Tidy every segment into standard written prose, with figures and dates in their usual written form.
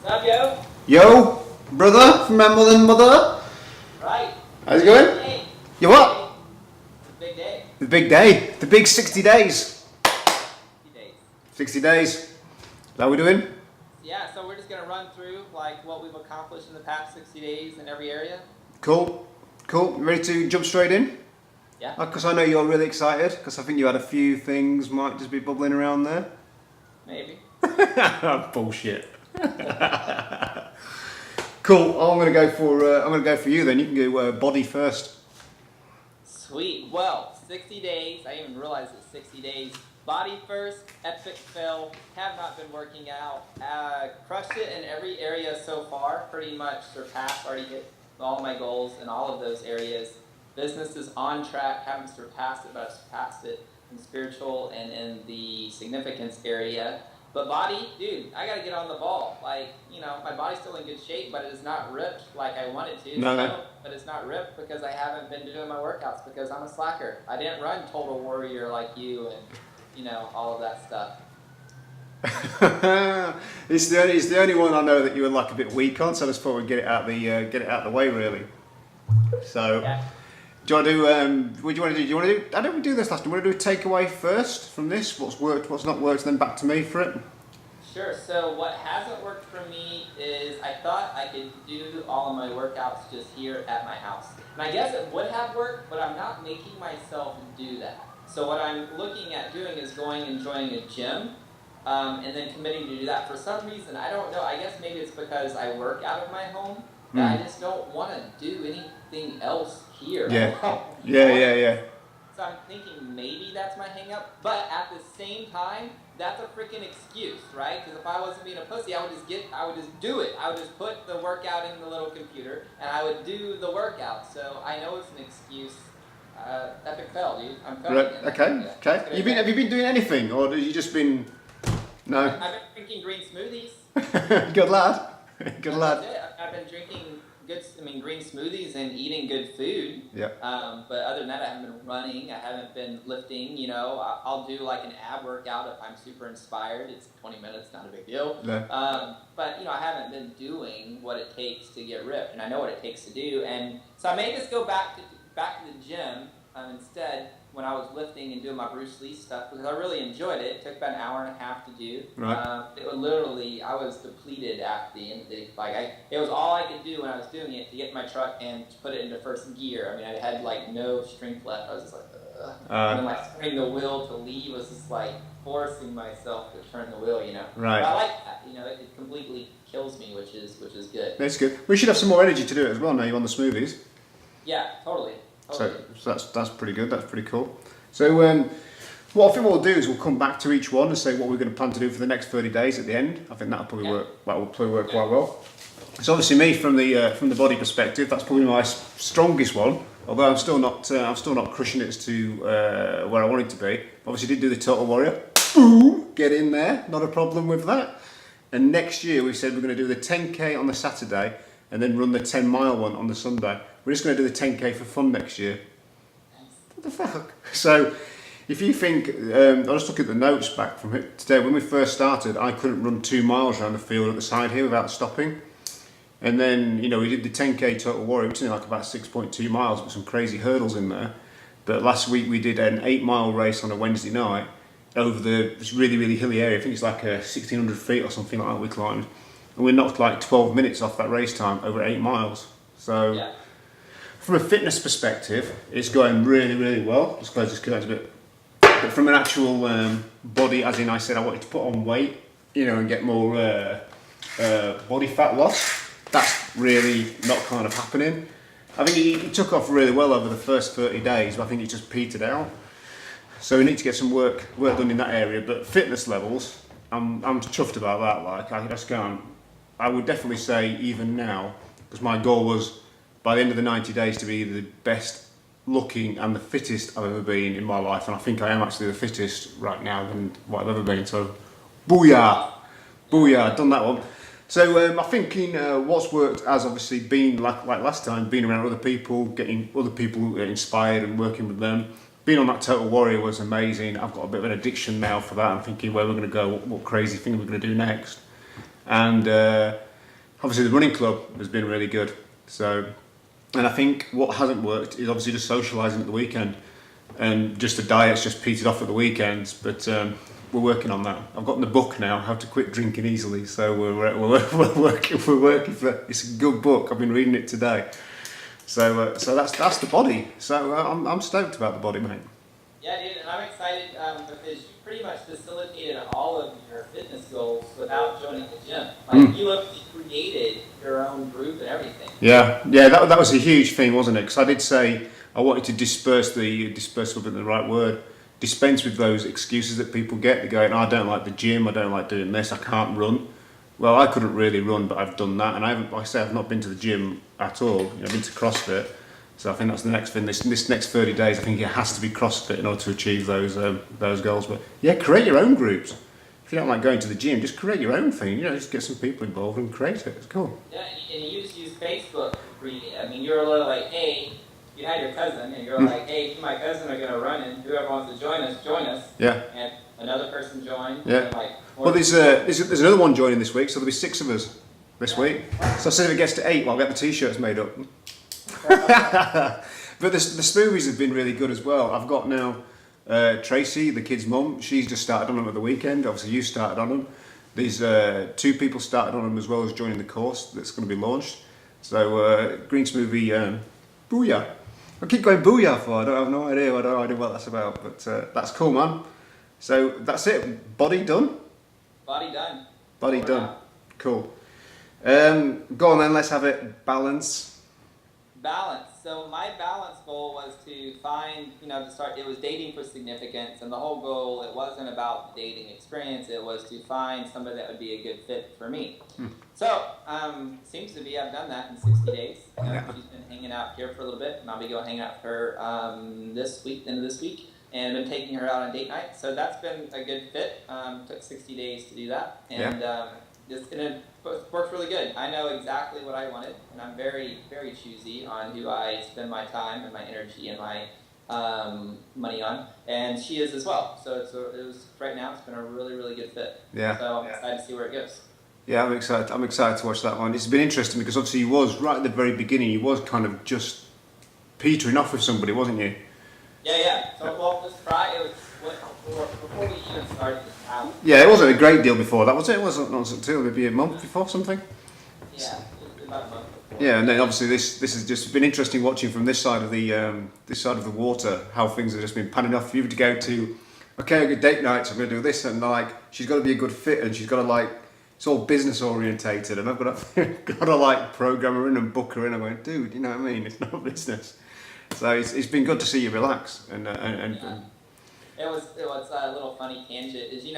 What's up, yo? Yo, brother from my mother and mother. Right. How's it going? Hey. You what? It's a big day. The big day. The big 60 days. 50 days. 60 days. Is that what we're doing? Yeah, so we're just going to run through like what we've accomplished in the past 60 days in every area. Cool. Cool. Ready to jump straight in? Yeah. Because I know you're really excited, because I think you had a few things might just be bubbling around there. Maybe. Bullshit. Cool. I'm gonna go for you then. You can go body first. Sweet. Well, 60 days. I didn't even realize it's 60 days. Body first, epic fail. Have not been working out. Crushed it in every area so far. Pretty much surpassed, already hit all my goals in all of those areas. Business is on track. Haven't surpassed it, but I've surpassed it in spiritual and in the significance area. But body, dude, I gotta get on the ball. Like, you know, my body's still in good shape, but it is not ripped like I want it to. No. But it's not ripped because I haven't been doing my workouts because I'm a slacker. I didn't run Total Warrior like you and, you know, all of that stuff. It's the only one I know that you were like a bit weak on, so I just thought we'd get it out the way really. So. Yeah. Do you want to do, what do you want to do? Do you want to do, I don't do this last time, do you want to do a takeaway first from this? What's worked, what's not worked, and then back to me for it? Sure, so what hasn't worked for me is I thought I could do all of my workouts just here at my house. And I guess it would have worked, but I'm not making myself do that. So what I'm looking at doing is going and joining a gym, and then committing to do that. For some reason, I don't know, I guess maybe it's because I work out of my home, that I just don't want to do anything else here. Yeah. So I'm thinking maybe that's my hang up, but at the same time, that's a freaking excuse, right? Because if I wasn't being a pussy, I would just do it. I would just put the workout in the little computer, and I would do the workout. So I know it's an excuse. Epic fail, dude. I'm failing. Right. Okay. Have you been doing anything, or have you just been? No. I've been drinking green smoothies. Good lad. Good lad. That's it. I've been drinking green smoothies and eating good food. Yeah. But other than that, I haven't been running. I haven't been lifting. You know, I'll do like an ab workout if I'm super inspired. It's 20 minutes, not a big deal. No. But you know, I haven't been doing what it takes to get ripped, and I know what it takes to do. And so I may just go back to the gym instead when I was lifting and doing my Bruce Lee stuff because I really enjoyed it. It took about an hour and a half to do. Right. It was literally, I was depleted at the end of the day. It was all I could do when I was doing it to get in my truck and to put it into first gear. I mean, I had like no strength left. I was just like, ugh. And then like turning the wheel to leave was just like forcing myself to turn the wheel, you know. Right. But I like that, you know, it completely kills me, which is good. That's good. We should have some more energy to do it as well now you're on the smoothies. Yeah, totally. So that's pretty good. That's pretty cool. So what I think we'll do is we'll come back to each one and say what we're going to plan to do for the next 30 days at the end. I think that'll probably work. That will probably work quite well. So obviously me from the body perspective, that's probably my strongest one. Although I'm still not crushing it to where I want it to be. Obviously did do the Total Warrior. Ooh, get in there. Not a problem with that. And next year we said we're going to do the 10k on the Saturday and then run the 10-mile one on the Sunday. We're just going to do the 10k for fun next year. What the fuck? So, if you think, I'll just look at the notes back from it today. When we first started, I couldn't run 2 miles around the field at the side here without stopping. And then, you know, we did the 10k Total Warrior, which is like about 6.2 miles with some crazy hurdles in there. But last week we did an 8-mile race on a Wednesday night over this really, really hilly area. I think it's like 1,600 feet or something like that we climbed. And we knocked like 12 minutes off that race time over 8 miles. So, yeah. From a fitness perspective, it's going really, really well. Just close this curtain a bit. But from an actual body, as in I said, I wanted to put on weight, you know, and get more body fat loss. That's really not kind of happening. I think it took off really well over the first 30 days, but I think it just petered out. So we need to get some work done in that area. But fitness levels, I'm chuffed about that. Like I just can't. I would definitely say even now, because my goal was by the end of the 90 days to be the best looking and the fittest I've ever been in my life, and I think I am actually the fittest right now than what I've ever been, so booyah, done that one. So I'm thinking what's worked has obviously been, like last time, being around other people, getting other people inspired and working with them. Being on that Total Warrior was amazing. I've got a bit of an addiction now for that. I'm thinking where we're going to go, what crazy thing we're going to do next. And obviously the running club has been really good. So, and I think what hasn't worked is obviously just socialising at the weekend, and just the diet's just petered off at the weekends. But we're working on that. I've gotten the book now, How to Quit Drinking Easily. So we're working for. It's a good book. I've been reading it today. So that's the body. So I'm stoked about the body, mate. Yeah, dude, and I'm excited because you pretty much facilitated all of your fitness goals without joining the gym. Like you literally created your own group and everything. Yeah, that was a huge thing, wasn't it? Because I did say I wanted to dispense with the right word, dispense with those excuses that people get. They're going, I don't like the gym, I don't like doing this, I can't run. Well, I couldn't really run, but I've done that, and I've not been to the gym at all. I've been to CrossFit. So I think that's the next thing. This next 30 days, I think it has to be CrossFit in order to achieve those goals. But yeah, create your own groups. If you don't like going to the gym, just create your own thing. Just get some people involved and create it. It's cool. Yeah, and you just use Facebook. I mean, you're a little like, hey, you had your cousin, and you're like, hey, me and my cousin are going to run, and whoever wants to join us. Yeah. And another person joined. Yeah. And like, well, there's another one joining this week, so there'll be 6 of us this week. So I said if it gets to 8, well, I'll get the t-shirts made up. But the smoothies have been really good as well. I've got now Tracy, the kid's mum. She's just started on them at the weekend. Obviously, you started on them. These 2 people started on them as well as joining the course that's going to be launched. So green smoothie, booyah! I keep going booyah for. I have no idea what that's about, but that's cool, man. So that's it. Body done. Body done. Body done. Cool. Go on then. Let's have it. Balance. Balance. So my balance goal was to find, to start, it was dating for significance, and the whole goal, it wasn't about dating experience, it was to find somebody that would be a good fit for me. So, seems to be I've done that in 60 days. She's been hanging out here for a little bit, and I'll be going hang out with her this week, end of this week, and been taking her out on date night. So that's been a good fit. Took 60 days to do that, and it worked really good. I know exactly what I wanted, and I'm very, very choosy on who I spend my time and my energy and my money on, and she is as well. So right now it's been a really, really good fit. Yeah. So I'm excited to see where it goes. Yeah, I'm excited to watch that one. It's been interesting because obviously you was right at the very beginning. You was kind of just petering off with somebody, wasn't you? Yeah. So it was before we even started this challenge. Yeah, it wasn't a great deal before that, was it? It wasn't until maybe a month before something. Yeah, it was about a month before. Yeah, and then obviously this has just been interesting watching from this side of the water how things have just been panning off. For you to go to, okay, good date nights, I'm going to do this, and like she's got to be a good fit, and she's got to like. It's all business orientated, and I've got to like program her in and book her in. I'm going, dude, you know what I mean? It's not business. So it's been good to see you relax and It was a little funny tangent. Is in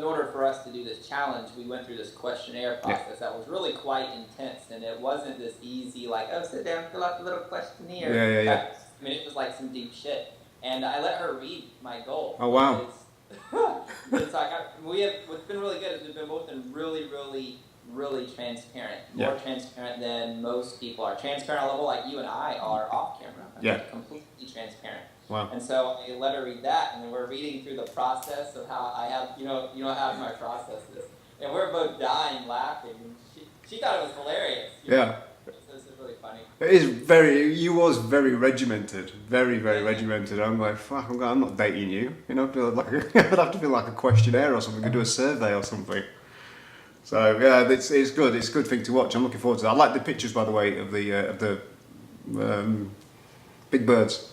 order for us to do this challenge, we went through this questionnaire process that was really quite intense, and it wasn't this easy like, oh, sit down, fill out the little questionnaire. Yeah. I mean, it was like some deep shit, and I let her read my goal. Oh wow. It's like what's been really good is we've been both been really, really, really transparent. More transparent than most people are. Transparent level like you and I are off camera. Completely transparent. Wow. And so I let her read that, and then we're reading through the process of how I have, how my process is. And we're both dying laughing. She thought it was hilarious. Yeah. This is really funny. You was very regimented, very regimented. I'm like, fuck, I'm not dating you. I'd have to feel like a questionnaire or something, could do a survey or something. So yeah, it's good. It's a good thing to watch. I'm looking forward to that. I like the pictures, by the way, of the big birds.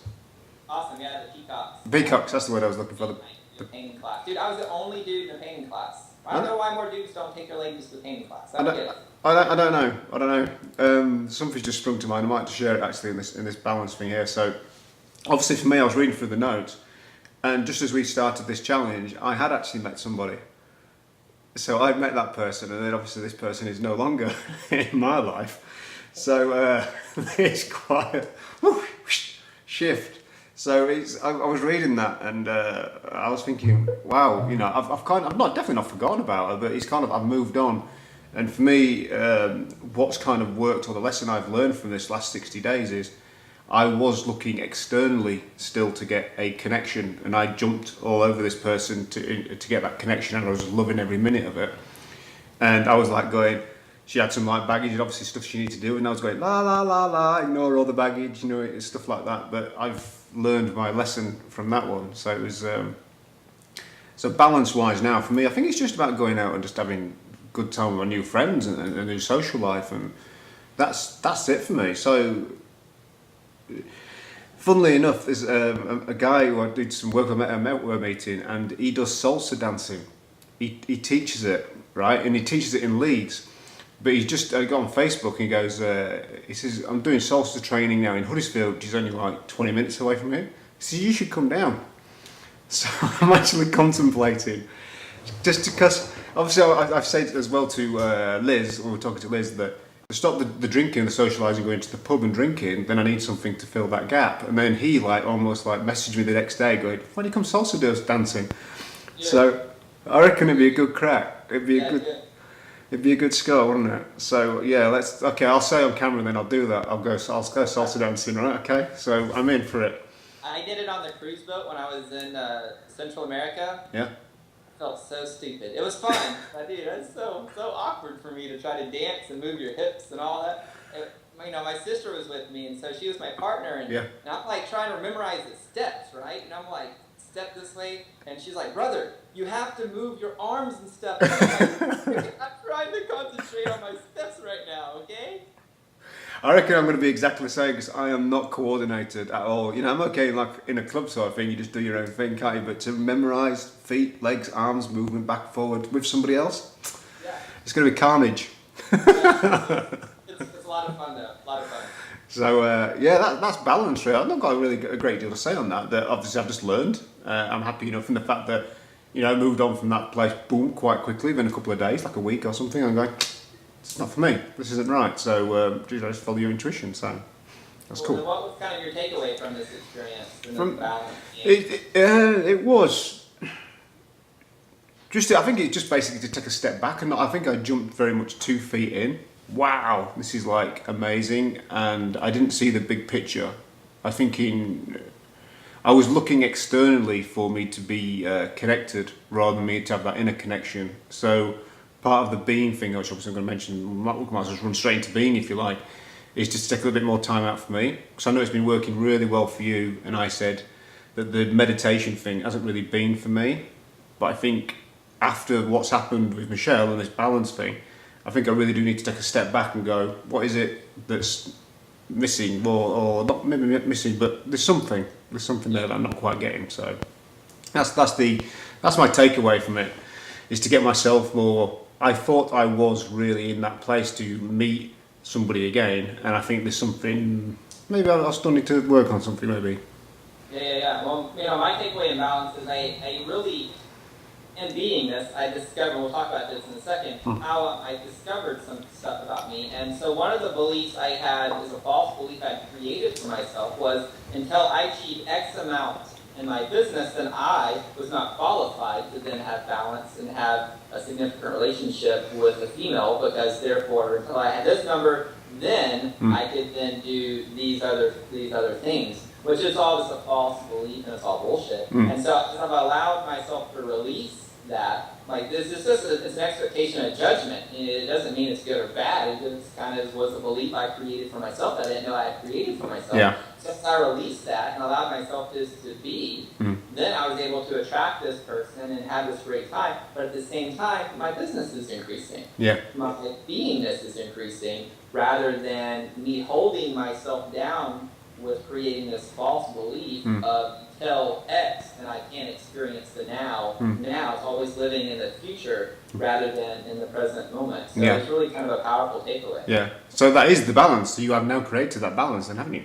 Awesome, yeah, the peacocks. Peacocks, that's the word I was looking for. The painting class. Dude, I was the only dude in the painting class. I don't know why more dudes don't take their ladies to the painting class. I don't get it. I don't know. Something's just sprung to mind. I might have to share it actually in this balance thing here. So, obviously for me, I was reading through the notes, and just as we started this challenge, I had actually met somebody. So I'd met that person, and then obviously this person is no longer in my life. So it's quite a shift. So I was reading that, and I was thinking, wow, I've definitely not forgotten about her, but I've moved on. And for me, what's kind of worked, or the lesson I've learned from this last 60 days is, I was looking externally still to get a connection, and I jumped all over this person to get that connection, and I was loving every minute of it. And I was like going, she had some like baggage and obviously stuff she needed to do, and I was going la la la la, ignore all the baggage, you know, it's stuff like that. But I've learned my lesson from that one. So it was so balance wise now for me, I think it's just about going out and just having a good time with my new friends and a new social life, and that's it for me. So funnily enough, there's a guy who I did some work with at a meeting, and he does salsa dancing. He teaches it, right, and he teaches it in Leeds. But he's just got on Facebook and he goes, he says, I'm doing salsa training now in Huddersfield, which is only like 20 minutes away from here. He says, you should come down. So I'm actually contemplating, just because, obviously I've said as well to Liz, when we're talking to Liz, that to stop the drinking and the socialising, going to the pub and drinking, then I need something to fill that gap. And then he almost messaged me the next day going, why do you come salsa dancing? Yeah. So I reckon it'd be a good crack. It'd be a good score, wouldn't it? So yeah, I'll say on camera, and then I'll do that. I'll go salsa dancing, right? Okay, so I'm in for it. I did it on the cruise boat when I was in Central America. Yeah. I felt so stupid. It was fun, but dude, it was so awkward for me to try to dance and move your hips and all that. You know, my sister was with me, and so she was my partner, and I'm like trying to memorize the steps, right? And I'm like, step this way, and she's like, brother, you have to move your arms and stuff. I'm trying to concentrate on my steps right now, okay? I reckon I'm going to be exactly the same, because I am not coordinated at all. You know, I'm okay like in a club sort of thing, you just do your own thing, can't you? But to memorise feet, legs, arms, movement back, forward with somebody else, it's going to be carnage. It's a lot of fun though, a lot of fun. So that's balance, really. I've not got a great deal to say on that. That obviously I've just learned. I'm happy enough in the fact that, you know, I moved on from that place, boom, quite quickly, within a couple of days, like a week or something. I'm going, it's not for me. This isn't right. So just follow your intuition. So that's cool. So what was kind of your takeaway from this experience? From balance? It was just. I think it's just basically to take a step back, and I think I jumped very much 2 feet in. Wow, this is like amazing, and I didn't see the big picture. I was looking externally for me to be connected rather than me to have that inner connection. So part of the being thing, which obviously I'm going to mention, might as well just run straight into being if you like, is just to take a little bit more time out for me. Because I know it's been working really well for you, and I said that the meditation thing hasn't really been for me. But I think after what's happened with Michelle and this balance thing, I think I really do need to take a step back and go, what is it that's missing, or not maybe missing, but there's something there that I'm not quite getting. So that's my takeaway from it, is to get myself more. I thought I was really in that place to meet somebody again, and I think there's something. Maybe I still need to work on something. Maybe. Yeah. Well, you know, my takeaway in balance is I really. In being this, I discovered, we'll talk about this in a second, how I discovered some stuff about me. And so one of the beliefs I had, is a false belief I created for myself, was until I achieved X amount in my business, then I was not qualified to then have balance and have a significant relationship with a female, because therefore, until I had this number, then I could then do these other things. Which is all just a false belief, and it's all bullshit. And so I've allowed myself to release that. Like, it's an expectation and judgment. It doesn't mean it's good or bad. It just kind of was a belief I created for myself that I didn't know I had created for myself. Yeah. So since I released that and allowed myself just to be, then I was able to attract this person and have this great time. But at the same time, my business is increasing. Yeah. My beingness is increasing, rather than me holding myself down with creating this false belief of till X and I can't experience the now. Now it's always living in the future rather than in the present moment. So it's really kind of a powerful takeaway. Yeah. So that is the balance. You have now created that balance, then, haven't you?